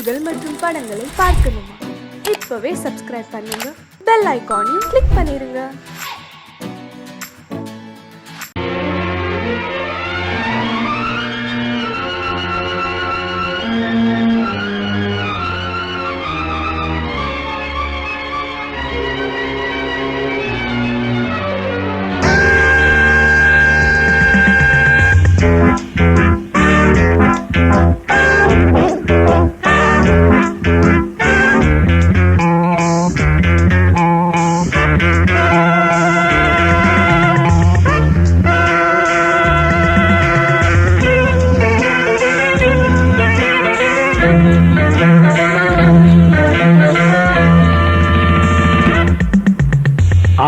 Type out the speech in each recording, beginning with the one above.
நிகழ்ச்சிகள் மற்றும் படங்களை பார்க்கணுமா? இப்பவே சப்ஸ்கிரைப் பண்ணுங்க, பெல் ஐகானையும் கிளிக் பண்ணிருங்க.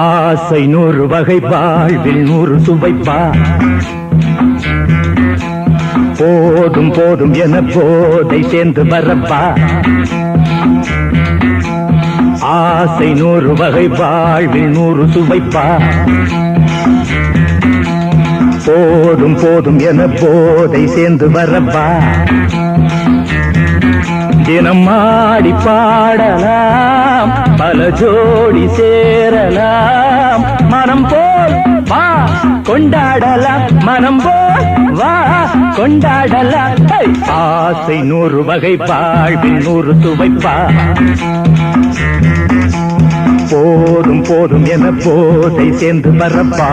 ஆசை 100 வகை, வாழ்வில் 100 சுவைப்பா. போதும் போதும் என போதை சேர்ந்து வரப்பா. ஆசை 100 வகை, வாழ்வில் 100 சுவைப்பா. போதும் போதும் என போதை சேர்ந்து வரப்பா. தினம் ஆடி பாடலாம், பல ஜோடி சேரலாம். மனம் போல் வா கொண்டாடலாம், மனம் போல் வா கொண்டாடலாம். ஆசை 100 வகை, வாழ்வில் 100 சுவைப்பா. போதும் போதும் என போதை சேர்ந்து வரப்பா.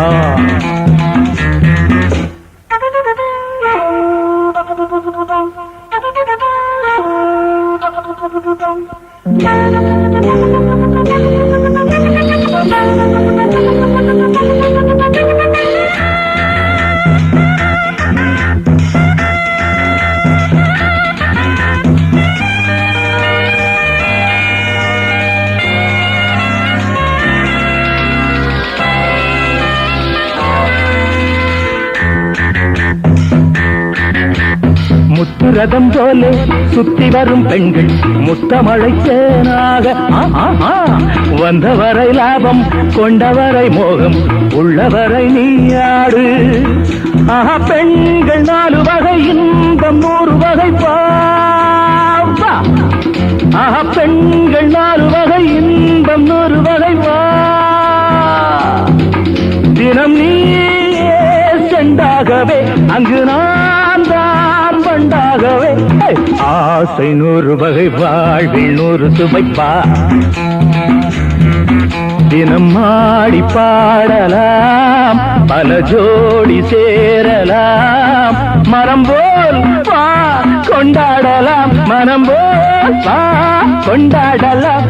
முத்துரதம் போலே சுத்தி வரும் பெண்கள் முத்தமழை தேனாக. வந்தவரை லாபம், கொண்டவரை மோகம், உள்ளவரை நீயாடு. பெண்கள் 4 வகை, இன்பம் 100 வகை வா. பெண்கள் 4 வகை, இன்பம் 100 வகை வா. தினம் நீயே செண்டாகவே, அங்கு நான் தான் வண்டாகவே. ஆசை 100 வகை, வாழ்வில் 100 சுவைப்பா. தினம் ஆடி பாடலாம், பல ஜோடி சேரலாம். மரம் போல் வா கொண்டாடலாம், மனம் போல் வா கொண்டாடலாம்.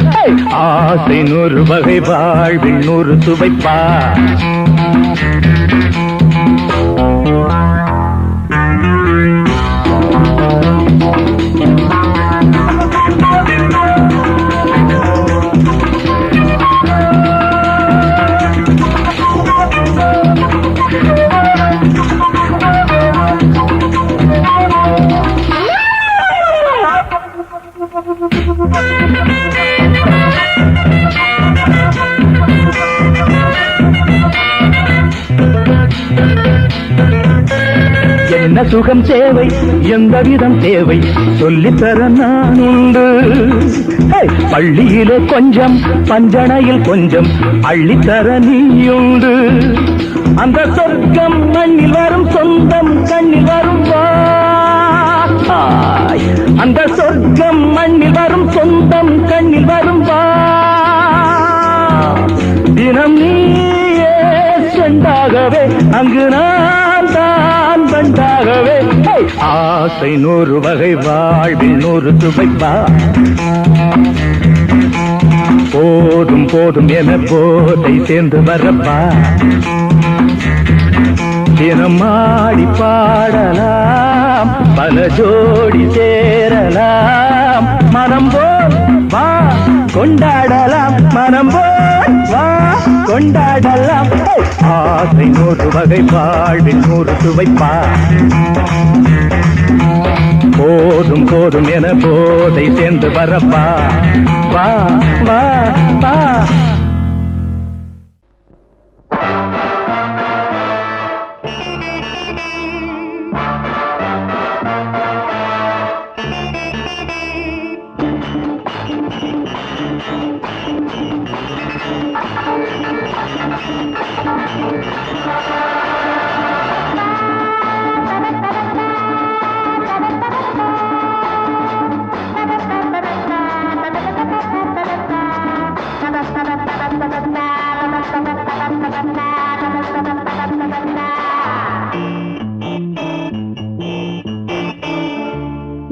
ஆசை 100 வகை, வாழ்வில் 100 சுவைப்பா. என்ன சுகம் தேவை, எந்த விதம் தேவை, சொல்லித்தர நான் உண்டு. பள்ளியிலே கொஞ்சம், பஞ்சனையில் கொஞ்சம், அள்ளித்தர நீயுண்டு. அந்த சொர்க்கம் மண்ணில் வரும், சொந்தம் கண்ணில் வரும் வா. அந்த சொர்க்கம் மண்ணில் வரும், சொந்தம் கண்ணில் வரும் வா. தினம் நீயே செண்டாகவே, அங்கு நான் தான் வண்டாகவே. ஆசை 100 வகை, வாழ்வில் 100 சுவைப்பா. போதும் போதும் என போதை சேர்ந்து வரப்பா. தினம் ஆடி பாடலாம், பல ஜோடி சேரலாம். மனம் போல் வா கொண்டாடலாம், மனம் போல் வா கொண்டாடலாம். ஆசை 100 வகை, வாழ்வில் 100 சுவைப்பா. போதும் போதும் என போதை சேர்ந்து வரப்பா. வா வா வா.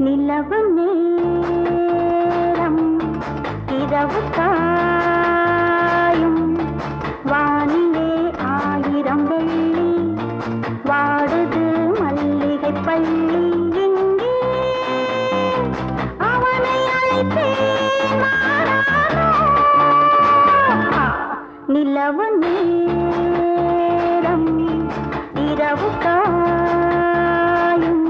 நிலவு நேரம் இரவு காயும் வானிலே ஆயிரம் வெள்ளி வாடுது மல்லிகை பள்ளி இங்கே அவனை அழைத்தேன் மாறானோ. நிலவு நேரம் இரவு காயும்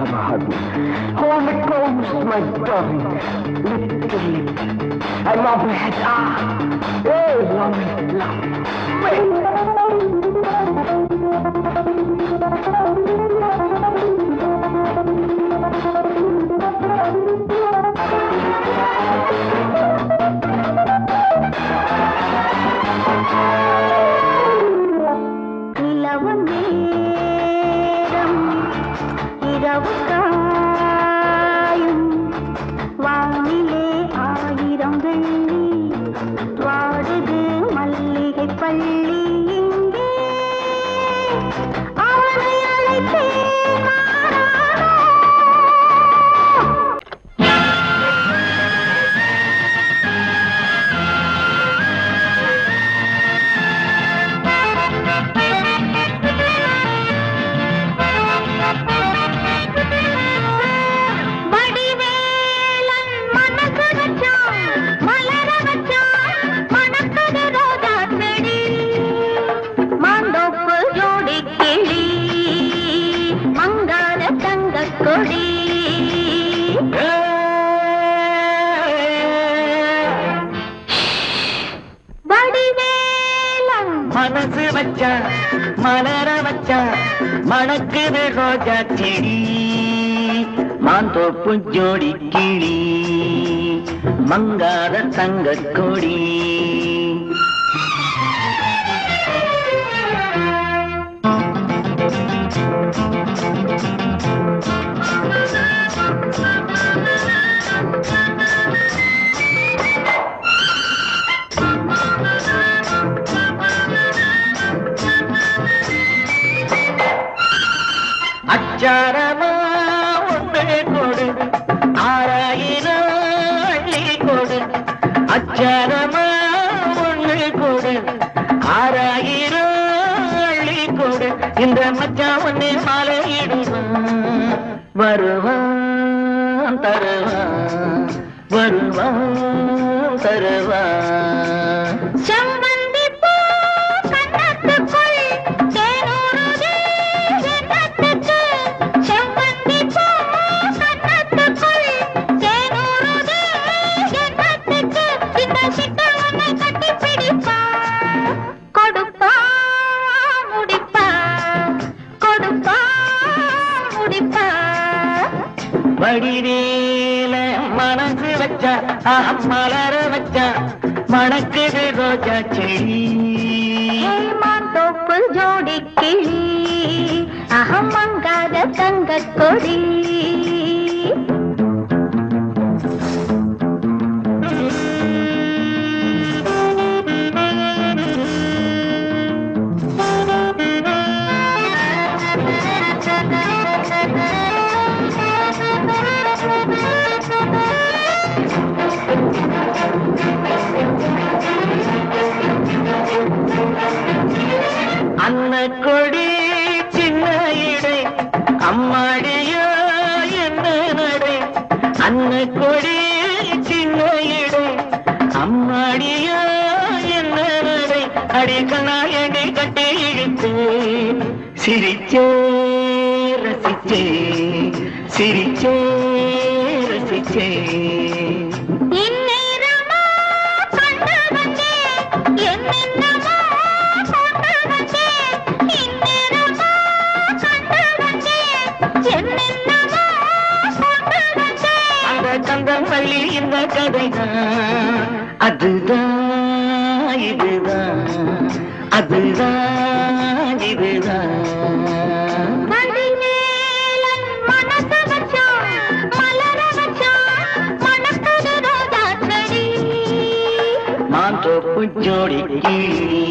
Hold me close, my darling. Lip to lip. I love my head. Oh, love பள்ளி இங்கே அவனை அழைத்தேன் மாறானோ. வடிவேலன் மனசு வச்சான் மலர வச்சான் மணக்குது ரோஜா செடி மாந்தோப்பு ஜோடி கிளி மங்கார தங்க கொடி வடிவேலன் மனசு வச்சா மலர வச்சா மணக்குது ரோஜா செடி மாந்தோப்பு ஜோடி கிளி மங்கார தங்க கொடி. அச்சாரமா ஒன்றே கொடு 6000 அச்சாரமா ஒண்ணு கொடு, 6000 அள்ளி கொடு, இந்த மச்சான் ஒண்ணு மாலையிடுவான், வருவான் தருவான், வருவான் தருவான். செவ்வந்தி பூ கன்னத்துக்குள் தேனூறுதே எண்ணத்துக்கு. செவ்வந்தி பூ கன்னத்துக்குள் தேனூறுதே எண்ணத்துக்கு. இந்த சிட்டு உன்னை கட்டி பிடிப்பா, கொடுப்பா முடிப்பா, கொடுப்பா முடிப்பா. வடிவேல மனசு வச்சா மலர வச்சா மணக்குது ரோஜா செடி. மாந்தோப்பு ஜோடி கிளி அகம் மங்காத தங்க கொடி. அன்ன கொடி சின்ன இடை அம்மாடியோ என்ன நடை. அன்ன கொடி சின்ன இடை அம்மாடியோ என்ன நடை. அடிக்கண்ணாயடி கட்டி இழுத்து சிரிச்சே ரசிச்சே, சிரிச்சே ரசிச்சே. இந்நேரமா கண்டு வந்தேன், என்னென்னமோ கொண்டு வந்தேன். இந்நேரமா கண்டு வந்தேன், என்னென்னமோ கொண்டு வந்தேன். அந்த கந்தம் வள்ளி இந்த கதைதான், அதுதான் இதுதான், அதுதான் இதுதான். வடிவேலன் மனசு வச்சான், மலர வச்சான், மணக்குது ரோஜா செடி. மாந்தோப்பு ஜோடி கிளி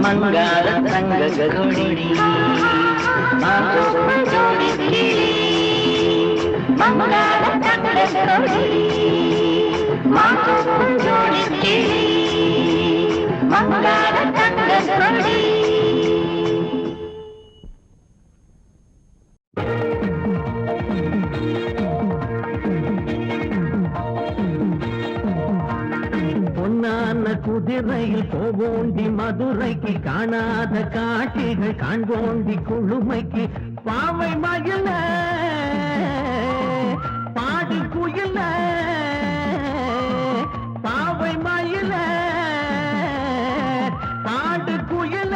மங்கார தங்க கொடி. மாந்தோப்பு ஜோடி கிளி மங்கார தங்க கொடி. மாந்தோப்பு ஜோடி கிளி மங்கார தங்க கொடி. பொன்னான குதிரையில் போவோண்டி மதுரைக்கு, காணாத காட்சிகள் காண்போண்டி குழுமைக்கு. பாவை மகிழ பாடி குயில, பாவை மயில பாடு குயில.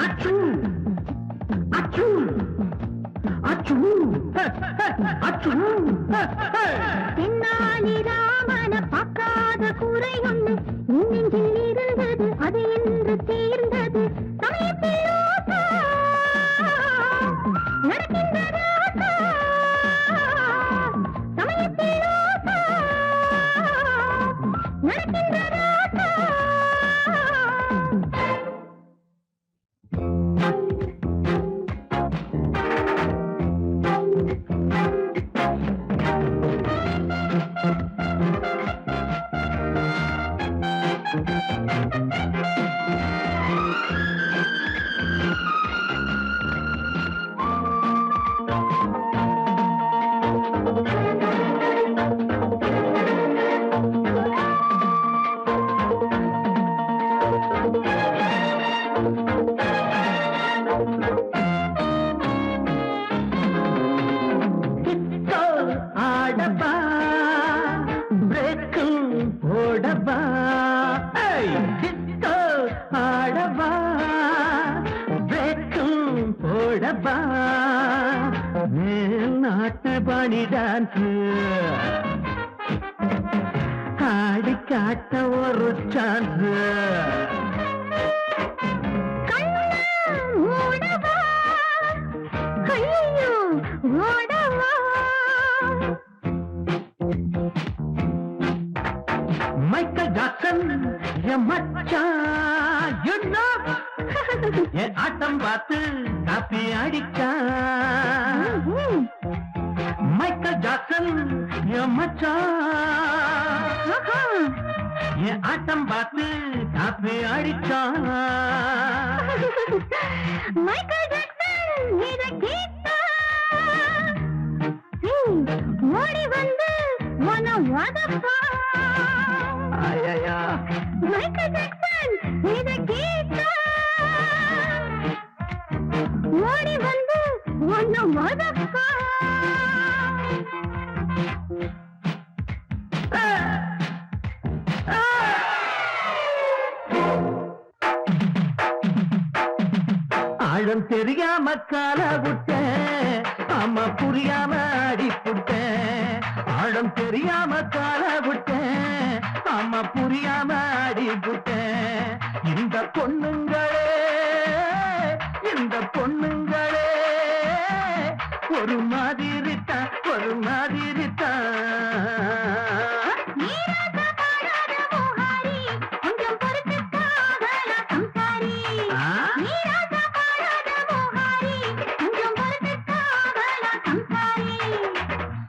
அச்சு அச்சு அச்சு அச்சு. பின்னாடி ராமன பார்க்காத குறை ஒண்ணு நெஞ்சில் இருந்தது, அது என்று தீர்ந்தது. சமயத்தில் ரோசா நடக்கின்ற ரோசா, சமயத்தில் ரோசா நடக்கின்ற ரோசா. நாட்டுப்பணி டான்ஸ் ஆடி காட்ட ஒரு சான்ஸ். மைக்கேல் ஜாக்சன் என் மச்சான், you know. என் ஆட்டம் பார்த்து காப்பி அடிச்சா. மைக்கேல் ஜாக்சன் என் மச்சான், என் ஆட்டம் பார்த்து காப்பி அடிச்சான். மைக்கேல் ஜாக்சன் இத கேட்டா ஓடி வந்து உன்ன வதப்பா. ஐயா மைக்கேல் ஜாக்சன் இத கேட்டா ஓடி வந்து உன்ன வதப்பா. ஆழம் தெரியாம கால விட்டேன், ஆமா புரியாம அடிப்புட்டேன். ஆழம் தெரியாம கால விட்டேன், ஆமா புரியாம அடிப்புட்டேன். இந்த பொண்ணுங்களே இந்த பொண்ணுங்களே ஒரு மாதிரி தான் ஒரு மாதிரி தான்.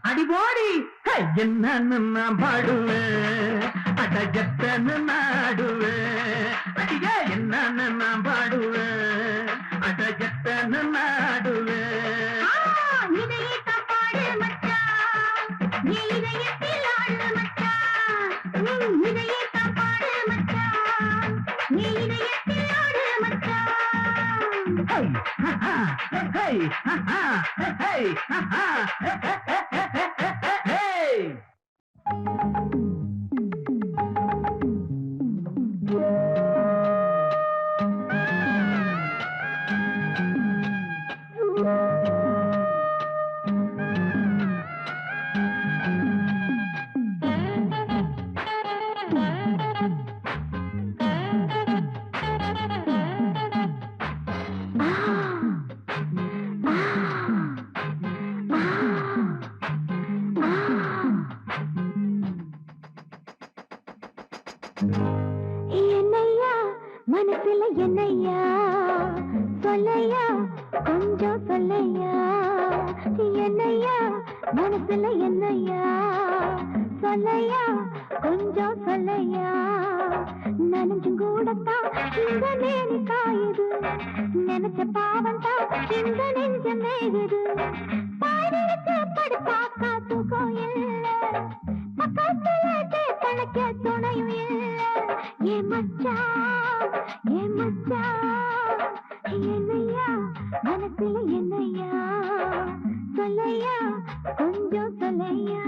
அடிபோடி என்னன்னு நான் பாடுவேன், அடஜத்தன்னு நாடுவேன். அடிய என்னன்னு நான் பாடுவேன், அடஜத்தன்னு நாடுவேன். இதயத்தப்பாடு மச்சான், இதயத்தில் ஆடு மச்சான். இதயத்தப்பாடு மச்சான், இதயத்தில் ஆடு மச்சான். Hey, ha ha, hey, ha ha, hey, ha ha, hey. என்னையா மனசுல என்னையா சொல்லையா கொஞ்சம் சொல்லையா. என்னையா மனசுல என்னையா சொல்லையா கொஞ்சம் சொல்லையா. நனைஞ்சும் கூடத்தான் இந்த நேரி காயுது, நினைச்ச பாவம் தான் இந்த நெஞ்ச மேகுது. பாடிச்சு படுத்தாக்கா தூக்கம் இல்ல, பக்கத்துல கணக்க துணையும் இல்ல. ஏன் மச்சான் ஏன் மச்சான், என்னையா மனசுல என்னையா சொல்லையா கொஞ்சம் சொல்லையா.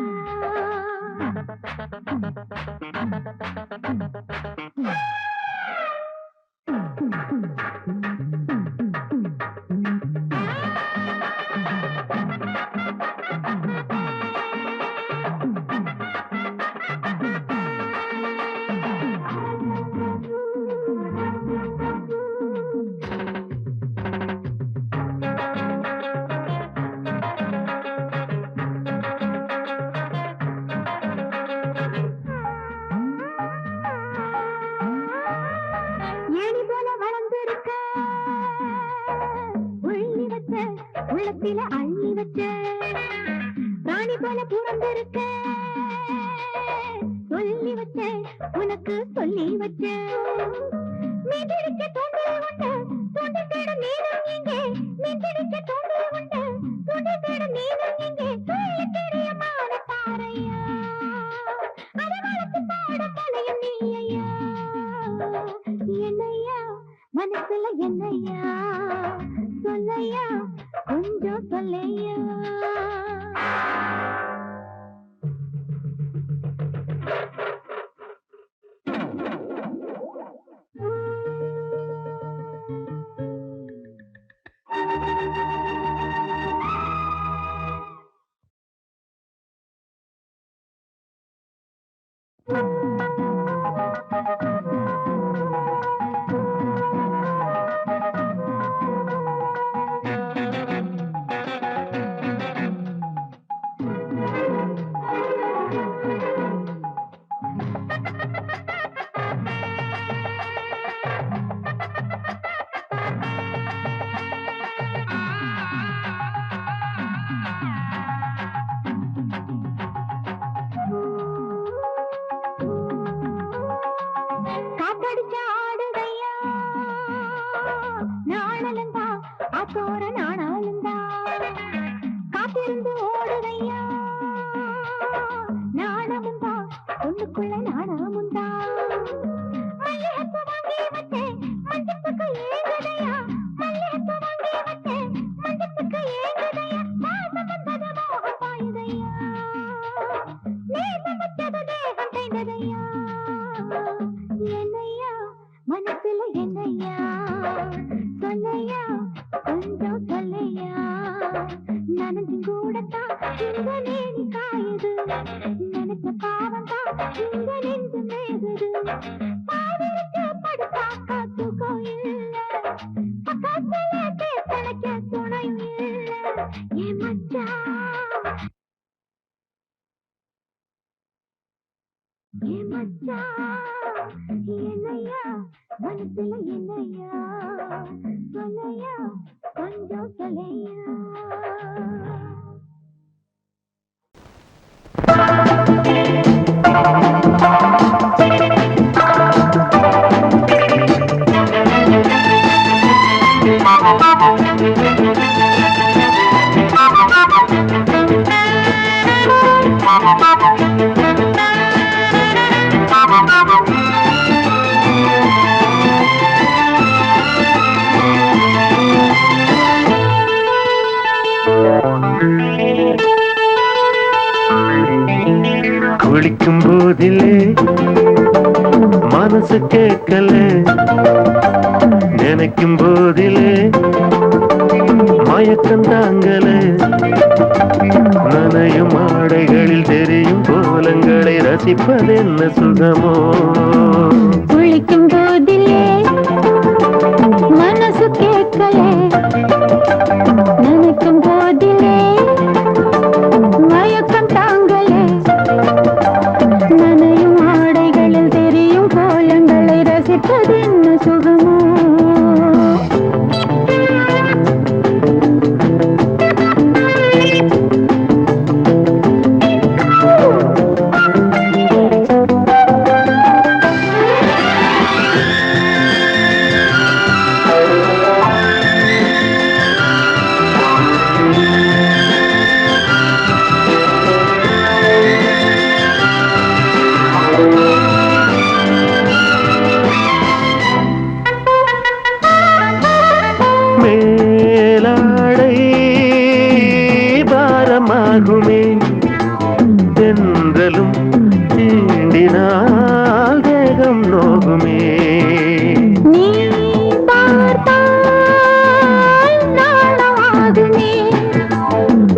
ஏணி போல வளர்ந்திருக்க உள்ளி வச்ச உள்ளத்தில அள்ளி வச்ச ராணி போல புறந்திருக்க சொல்லி வச்ச உனக்கு சொல்லி வச்ச. நீ பிடிக்க தோன்றல் உண்டு தோண்டி தேட நீனும் இங்கே, நீ பிடிக்க தோன்றல் உண்டு தோண்டி தேட நீனும் இங்கே. சொல்லி தெரியமான தாரையா அதை வளர்த்து பாட கலையும் நீ ஐயா. என்னையா மனசுல என்னையா சொல்லையா கொஞ்சம் சொல்லையா. காதலும் தான் ஆத்தோர நாணாலும் தான் காத்திருந்து ஓடுதையா நாணமும் தான் ஒண்ணுக்குள்ள நாணமும் தான் மல்லிகைப்பூ வாங்கி வச்சேன் மஞ்சத்துக்கு ஏங்குதையா மல்லிகைப்பூ வாங்கி வச்சேன் மஞ்சத்துக்கு ஏங்குதையா மாசம் வந்தது மோகம் பாயுதையா நேசம் வச்சது தேகம் செய்ததையா என்னையா மனசுல என்னையா சொல்லையா கொஞ்சம் சொல்லையா நனஞ்சு கூடத்தான் இந்த நேரி காயுது நினைச்ச பாவம் தான் இந்த நெஞ்சு மேகுது பாவிருக்கு படுத்தா காத்துக்கும் இல்ல பக்கத்துல பேசலைக்க துணையும் இல்ல என் மச்சான் என் மச்சான் என்னையா மனசுல என்னையா சொல்லையா கொஞ்சம் சொல்லையா குளிக்கும் போதிலே மனசு கேட்கல நினைக்கும் போதிலே மயக்கம் தாங்கல நனையும் ஆடைகளில் தெரியும் கோலங்களை ரசிப்பதென்ன சுகமோ குளிக்கும் போதிலே மனசு கேட்கல நினைக்கும் போதிலே மயக்கம் தாங்கலே நனையும் ஆடைகளில் தெரியும் கோலங்களை ரசிப்பதென்ன சுகமோ மேலாடை பாரமாகுமே தென்றலும் தீண்டினால் தேகம் நோகுமே நீ பார்த்தால் நாணமாகுமே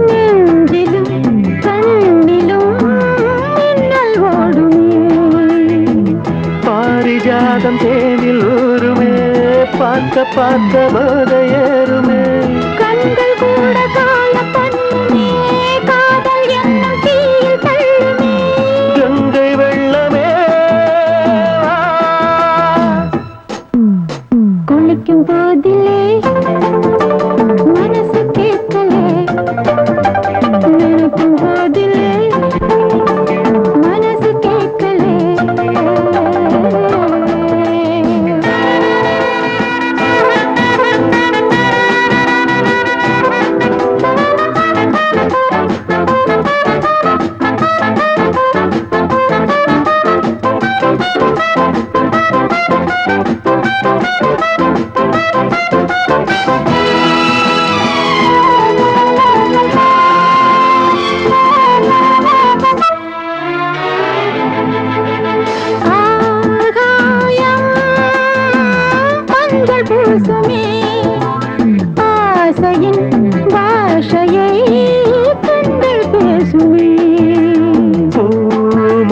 நெஞ்சிலும் கண்ணிலும் மின்னல் ஓடுமே பாரிஜாதம் தேனில் ஊருமே பார்க்க பார்க்க போதையேறுமே கண்கள் கூட கால பண்ணுமே காதல் என்னும் தீயில் தள்ளுமே கங்கை வெள்ளமே குளிக்கும் போதிலே மனசு கேட்கலே நினைக்கும் போதிலே மனசு கேட்கலே ஆகாயம் மஞ்சள் பூசுமே ஆசையின் பாஷையை கண்கள் பேசுமே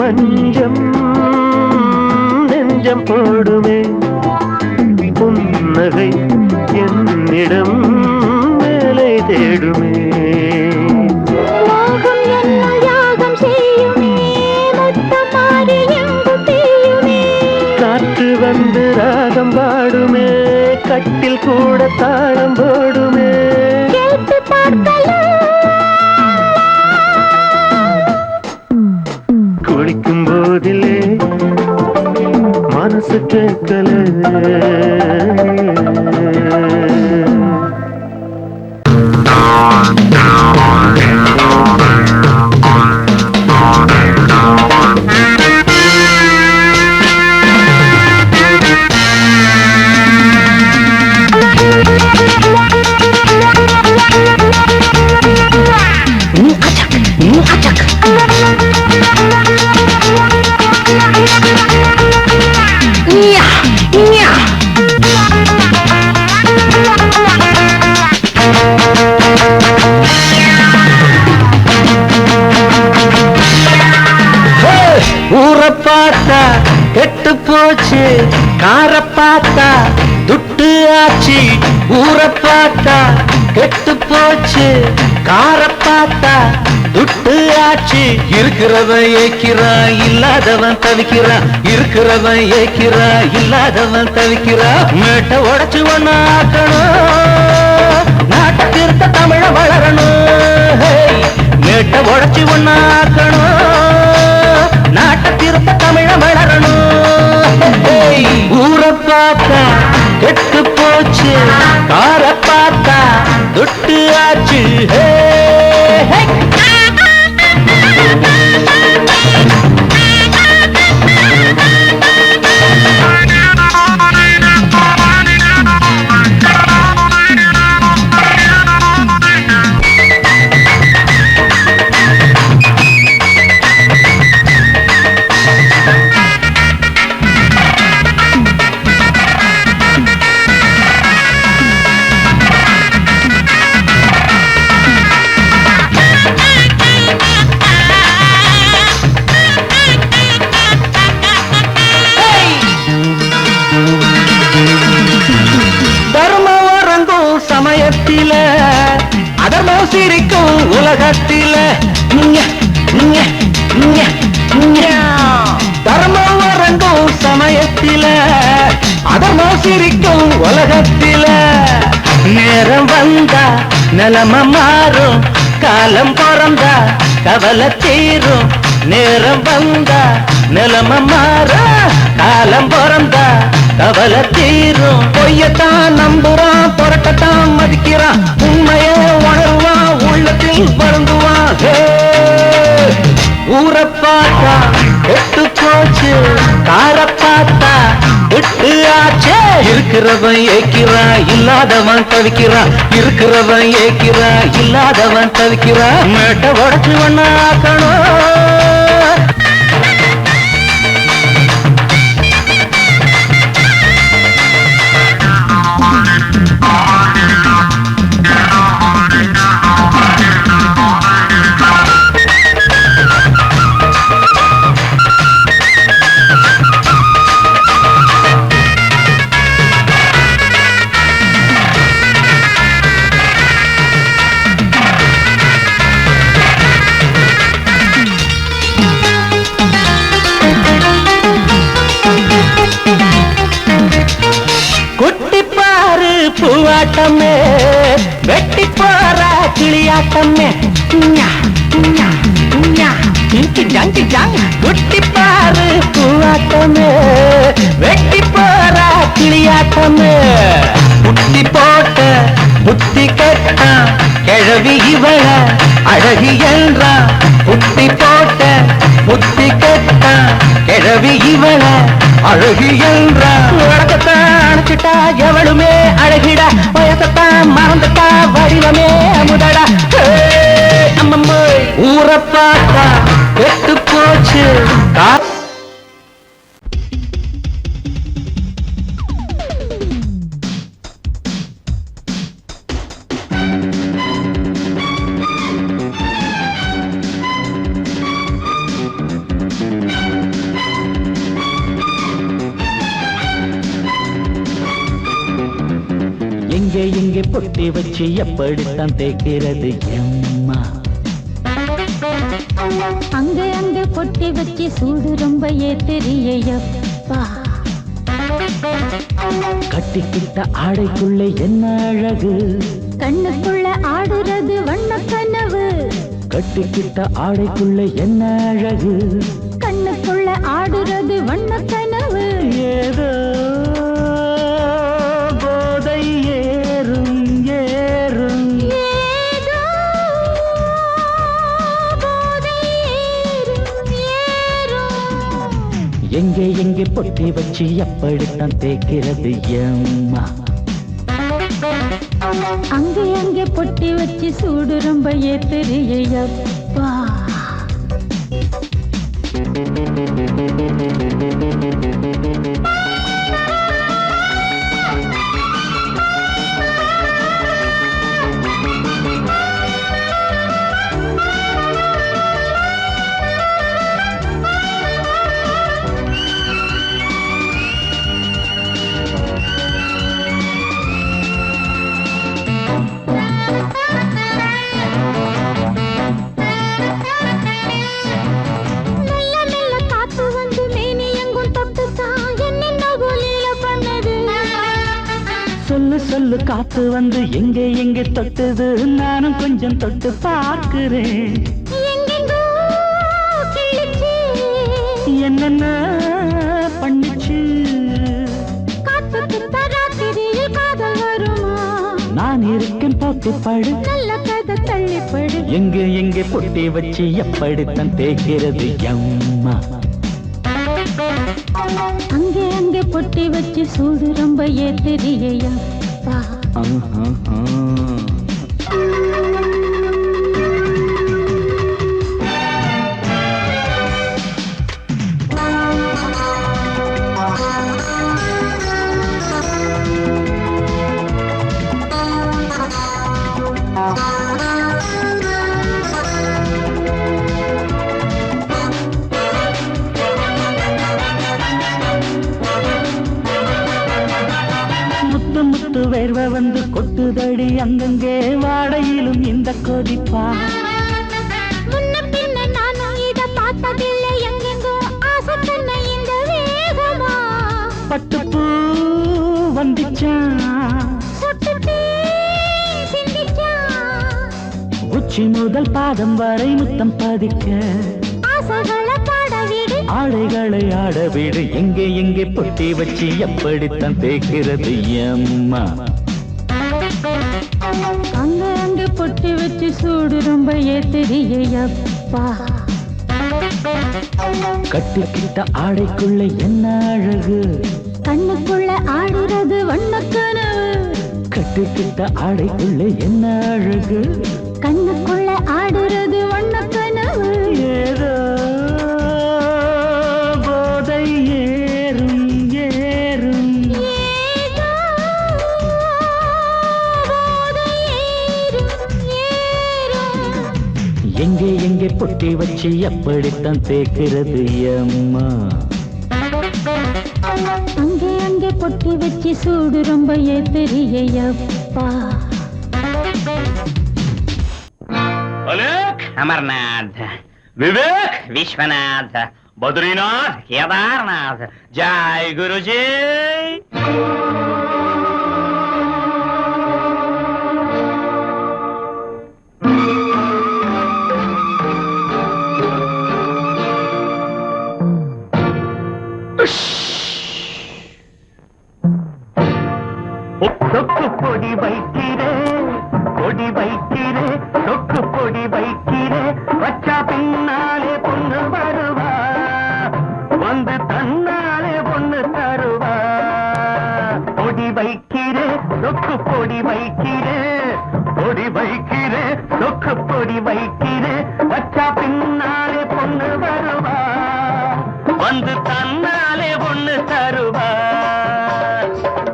மஞ்சம் நெஞ்சம் போடுமே புன்னகை என்னிடம் வேலை தேடுமே மோகம் என்னும் யாகம் செய்யுமே முத்தம் மாறி எங்கும் தீயுமே காற்று வந்து ராகம் பாடுமே கட்டில் கூட தாளம் போடுமே கேட்டு பார்க்கலாம் குளிக்கும் போதிலே மனசு கேட்கல பார்த்தா கெட்டு போச்சு, கார பார்த்தா துட்டு ஆச்சு, ஊர பார்த்தா கெட்டு போச்சு, கார பார்த்தா துட்டு ஆச்சு. இருக்கிறவன் ஏக்கிறான், இல்லாதவன் தவிக்கிறான், இருக்கிறவன் ஏக்கிறான், இல்லாதவன் தவிக்கிறான். மேட்டை உடைச்சு ஒண்ணு ஆக்கணும், நாட்டை திருத்த தமிழ வளரணும். மேட்டை உடைச்சு ஒண்ணு ஆக்கணும், நாட்டை திருத்த தமிழ வளரணும். ஊரை பார்த்தா கெட்டு போச்சு, கார பார்த்தா துட்டு ஆச்சு. அதர்மம் சிரிக்கும் உலகத்தில, தர்மம் வரங்கும் சமயத்தில, அதர்மம் சிரிக்கும் உலகத்தில. நேரம் வந்தா நிலம மாறும், காலம் பிறந்தா கவலை தீரும். நேரம் வந்தா நிலம மாறும், காலம் பிறந்தா கவலை தீரும். பொய்யத்தான் நம்புறான், புரட்டத்தான் மதிக்கிறான், உண்மைய உணர்வான், உள்ளத்தில் வருந்துவான். ஊரை பார்த்தா கெட்டு போச்சு, கார பார்த்தா விட்டு ஆச்சே. இருக்கிறவன் ஏக்கிறான், இல்லாதவன் தவிக்கிறான், இருக்கிறவன் ஏக்கிறான், இல்லாதவன் தவிக்கிறான். மேட்டை உடைச்சு ஒண்ணு ஆக்கணும். பூவாட்டமே வெட்டி போற கிளியாட்டமே, குட்டி பாரு பூவாட்டமே வெட்டி போற கிளியாட்டமே. புட்டி போட்ட புத்தி கட்டா கிழவி இவள அழகி என்றா, புட்டி போட்ட புத்தி கட்டா கிழவி இவள அழகி என்றா. உலகத்தான் அணைச்சிட்டா எவளுமே அழகிடா, வயசத்தான் மறந்துட்டா வடிவமே அமுதடா. அம்மம்மா ஊரை பார்த்தா கெட்டு போச்சு. எங்கே எங்கே பொட்டி வச்சு எப்படித்தான் தேய்க்கிறது எம்மா, அங்க அங்க பொட்டி வச்சு சூடு ரொம்ப ஏத்தெரியப்பா. கட்டிக்கிட்ட ஆடைக்குள்ளே என்ன அழகு, கண்ணுக்குள்ள ஆடுறது வண்ண கனவு. கட்டிக்கிட்ட ஆடைக்குள்ளே என்ன அழகு, கண்ணுக்குள்ள ஆடுறது வண்ண கனவு. ஏதோ போதை ஏறும் ஏறும், ஏதோ போதை ஏறும் ஏறும். எங்கே எங்கே பொட்டி வச்சு எப்படித்தான் தேய்க்கிறது எம்மா, அங்கே அங்கே பொட்டி வச்சு சூடு ரொம்ப ஏத்தெரியப்பா. இருந்து காத்து வந்து எங்கே எங்கே தொட்டது நானும் கொஞ்சம் தொட்டு பார்க்கிறேன். எங்கெங்கோ கிழிச்சு என்னென்ன பண்ணிச்சு காத்துக்கு தராத்திரியில் காதல் வருமா? நான் இருக்கேன் போட்டு படு நல்ல கதை தள்ளிப்படு. எங்கே எங்கே பொட்டி வச்சு எப்படித்தான் தேய்க்கிறது அம்மா. அங்கே அங்கே பொட்டி வச்சு சூடு ரொம்ப ஏத்தெரியையா. வேர்வை வந்து கொட்டுதடி அங்கங்கே வாடையிலும் இந்த கொதிப்பா. முன்ன பின்ன நானும் இத பார்த்ததில்லை எங்கெங்கோ ஆசை தன்னை இந்த வேகமா. பட்டுப்பூ வந்துச்சான் சுட்டுட்டே சிந்திச்சான் உச்சி முதல் பாதம் வரை முத்தம் பதிக்க ஆசைகளை பாட விடு ஆடைகளை ஆட வீடு எங்கே எங்கே பொட்டி வச்சு எப்படித்தான் தேய்க்கிறது அம்மா. அங்க அங்க பொட்டி வச்சு சூடு ரொம்ப ஏத்தெரியப்பா. கட்டிக்கிட்ட ஆடைக்குள்ள என்ன அழகு கண்ணுக்குள்ள ஆடுறது வண்ணக்கனவு. கட்டிக்கிட்ட ஆடைக்குள்ள என்ன அழகு கண்ணுக்குள்ள ஆடுறது வண்ணக்கனவு. ஏதோ போதை ஏறும் ஏறும் ஏதோ போதை ஏறும் ஏறும். எங்கே எங்கே பொட்டி வச்சு எப்படித்தான் தேய்க்கிறது அம்மா. அங்கே அங்கே பொட்டி வச்சு சூடு ரொம்ப ஏத்தெரியப்பா. अलोक अमरनाथ विवेक विश्वनाथ बद्रीनाथ केदारनाथ जय गुरुजी. சொக்கு பொடி வைக்கிறே பொடி வைக்கிறே சொக்கு பொடி வைக்கிறே வச்சா பின்னாலே பொண்ணு வருவா வந்து தன்னாலே பொண்ணு தருவா. பொடி வைக்கிறே சொக்கு பொடி வைக்கிறே பொடி வைக்கிறே சொக்கு பொடி வைக்கிறே வச்சா பின்னாலே பொண்ணு வருவா வந்து தன்னாலே பொண்ணு தருவா.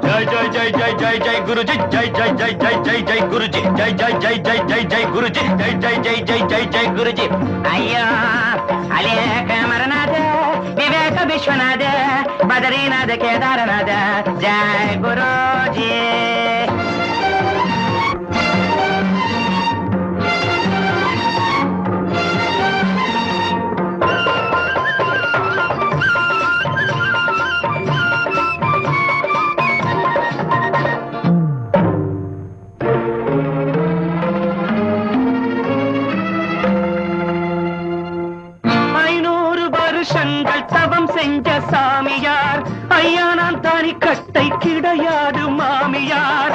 जय जय जय जय जय जय गुरुजी जय जय जय जय जय जय गुरुजी जय जय जय जय जय जय गुरुजी जय जय जय जय जय जय गुरुजी. अय्यो अलोक अमरनाथ विवेक विश्वनाथ बद्रीनाथ केदारनाथ जय गुरुजी. செஞ்ச சாமியார் ஐயா நான் தானி கட்டை கிடையாது மாமியார்.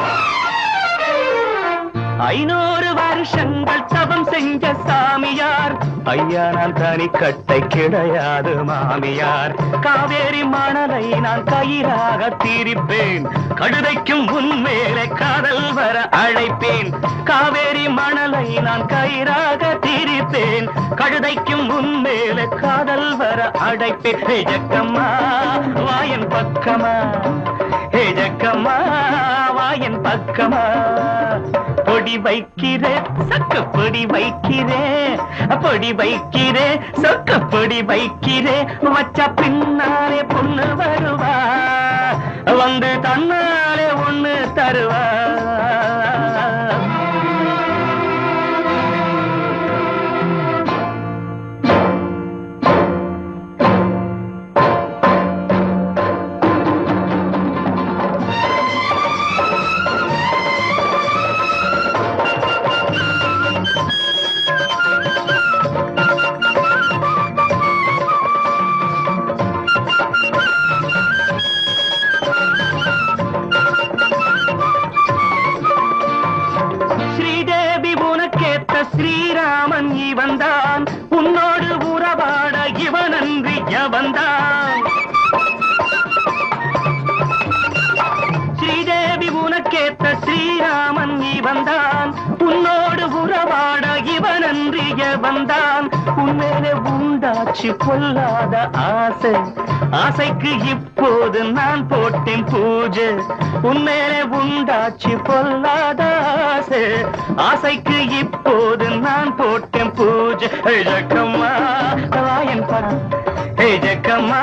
500 வருஷங்கள் தவம் செஞ்ச சாமியார் ஐயா நான் தானி கட்டை கிடையாது மாமியார். காவேரி மணலை நான் கயிறாக தீரிப்பேன் கழுதைக்கும் உன்மேலே காதல் வர அழைப்பேன். காவேரி மணலை நான் கயிறாக தீரிப்பேன் கழுதைக்கும் உன்மேலே காதல் வர அழைப்பேன். ஹே ஜக்கம்மா வாயன் பக்கமா ஹே ஜக்கம்மா வாயன் பக்கமா. பொடி வைக்கிறே சக்க பொடி வைக்கிறே பொடி வைக்கிறே சொக்க பொடி வைக்கிறே வச்சா பின்னாலே பொண்ணு வருவா வந்து தன்னாலே ஒண்ணு தருவா. ஸ்ரீராமன் இவன்தான் உன்னோடு உறவாட இவனன்றி எவன்தான் ஸ்ரீதேவி உனக்கேத்த ஸ்ரீராமன் இவன்தான் உன்னோடு உறவாட இவனன்றி எவன்தான் உன்மேலே உண்டாச்சு பொல்லாத ஆசை ஆசைக்கு இப்போது நான் போட்டேன் பூஜை உன்மேலே உண்டாச்சு பொல்லாத ஆசை ஆசைக்கு இப்போது நான் போட்டேன் பூஜை ஜக்கம்மா வாயன் பக்கம் ஜக்கம்மா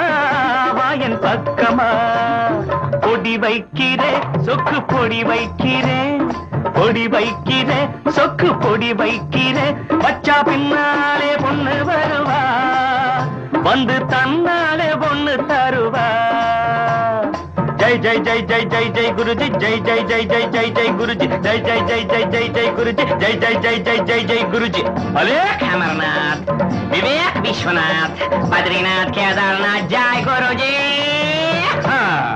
வாயன் பக்கமா பொடி வைக்கிறேன் சொக்கு பொடி வைக்கிறேன் பொடி வைக்கிறேன் சொக்கு பொடி வைக்கிறேன் வச்சா பின்னாலே பொண்ணு வருவா வந்து தன்னாலே பொண்ணு தருவா ஜெய் ஜெய் ஜெய் ஜெய் ஜெய் ஜெய் குருஜி ஜெய் ஜெய் ஜெய் ஜெய் ஜெய் ஜெய் குருஜி ஜெய் ஜெய் ஜெய் ஜெய் ஜெய் ஜெய் குருஜி ஜெய் ஜெய் ஜெய் ஜெய் ஜெய் ஜெய் குருஜி अलेख अमरनाथ विवेक विश्वनाथ बद्रीनाथ केदारनाथ जय गुरुजी हाँ